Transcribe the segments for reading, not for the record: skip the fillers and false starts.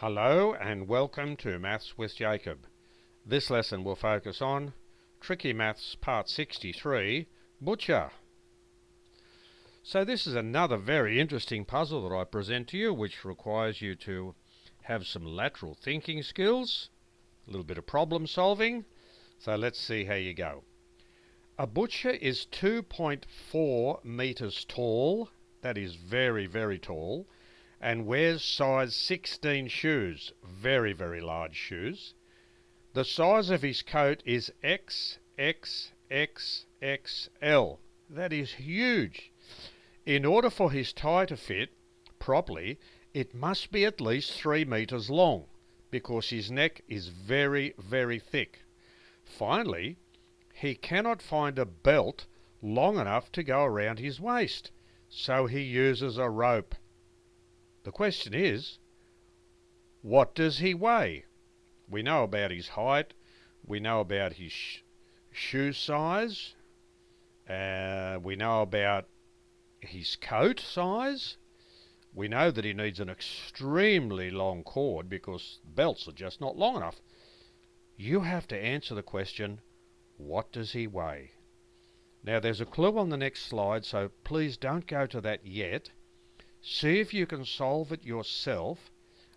Hello and welcome to Maths with Jacob. This lesson will focus on Tricky Maths Part 63, Butcher. So this is another very interesting puzzle that I present to you, which requires you to have some lateral thinking skills, a little bit of problem solving. So let's see how you go. A butcher is 2.4 meters tall. That is very, very tall. And wears size 16 shoes, very, very large shoes. The size of his coat is XXXXL. That is huge. In order for his tie to fit properly, it must be at least 3 meters long, because his neck is very, very thick. Finally, he cannot find a belt long enough to go around his waist, so he uses a rope. The question is, what does he weigh? We know about his height, we know about his shoe size, we know about his coat size. We know that he needs an extremely long cord because belts are just not long enough. You have to answer the question, what does he weigh? Now there's a clue on the next slide, so please don't go to that yet. See if you can solve it yourself,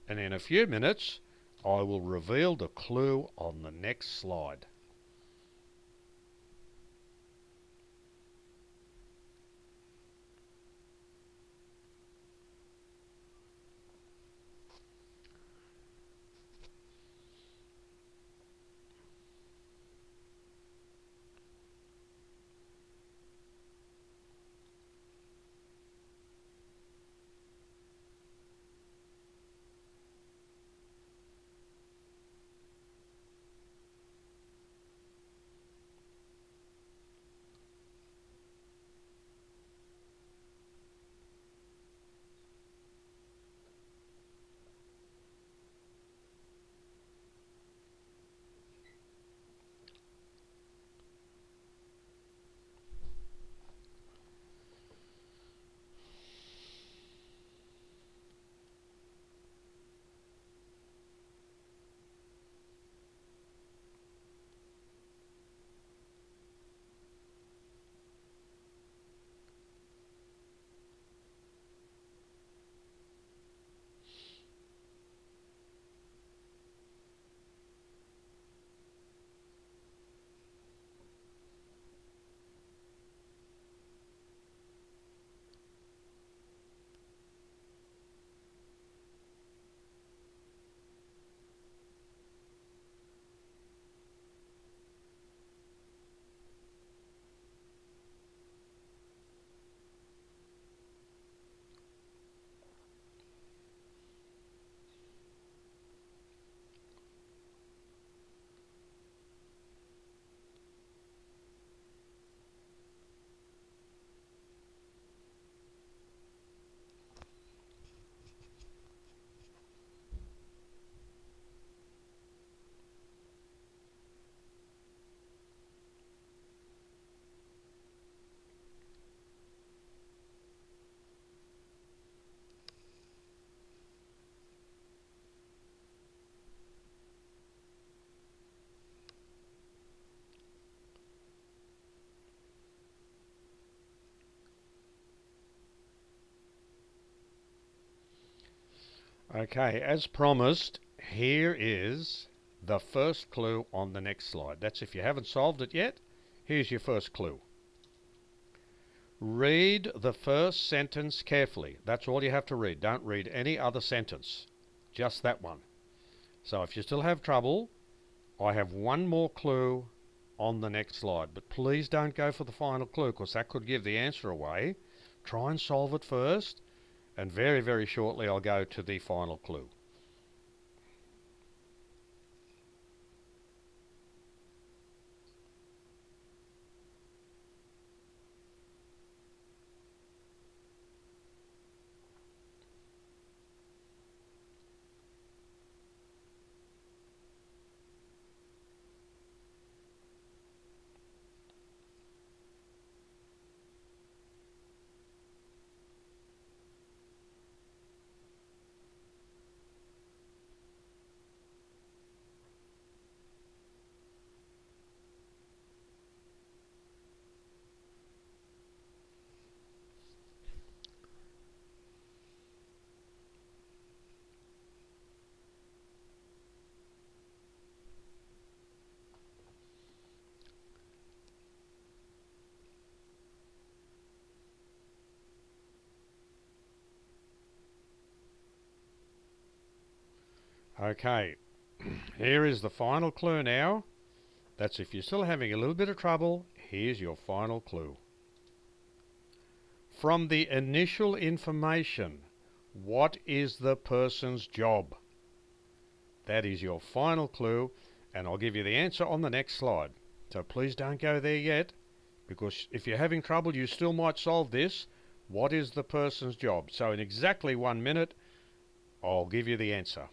and in a few minutes I will reveal the clue on the next slide. Okay, as promised, here is the first clue on the next slide. That's if you haven't solved it yet, here's your first clue. Read the first sentence carefully. That's all you have to read. Don't read any other sentence, just that one. So if you still have trouble, I have one more clue on the next slide, but please don't go for the final clue because that could give the answer away. Try and solve it first, and very, very shortly I'll go to the final clue. Okay, here is the final clue now. That's if you're still having a little bit of trouble, here's your final clue. From the initial information, what is the person's job? That is your final clue, and I'll give you the answer on the next slide. So please don't go there yet, because if you're having trouble, you still might solve this. What is the person's job? So in exactly 1 minute, I'll give you the answer.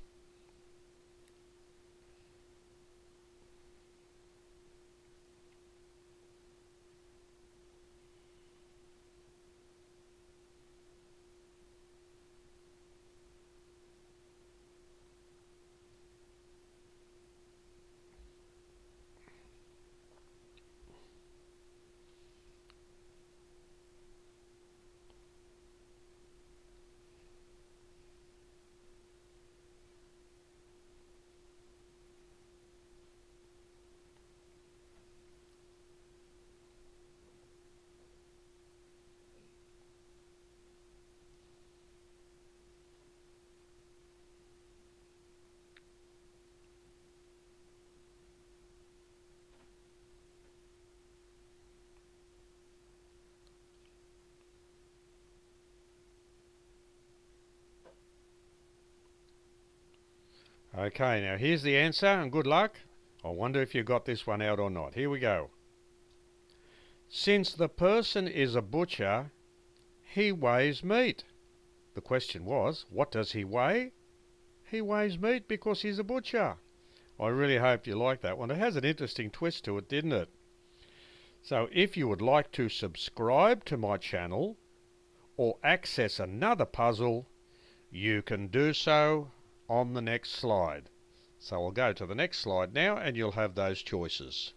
Okay, now here's the answer, and good luck. I wonder if you got this one out or not. Here we go. Since the person is a butcher, he weighs meat. The question was, what does he weigh? He weighs meat because he's a butcher. I really hope you like that one. It has an interesting twist to it, didn't it? So if you would like to subscribe to my channel or access another puzzle, you can do so on the next slide. So I'll go to the next slide now and you'll have those choices.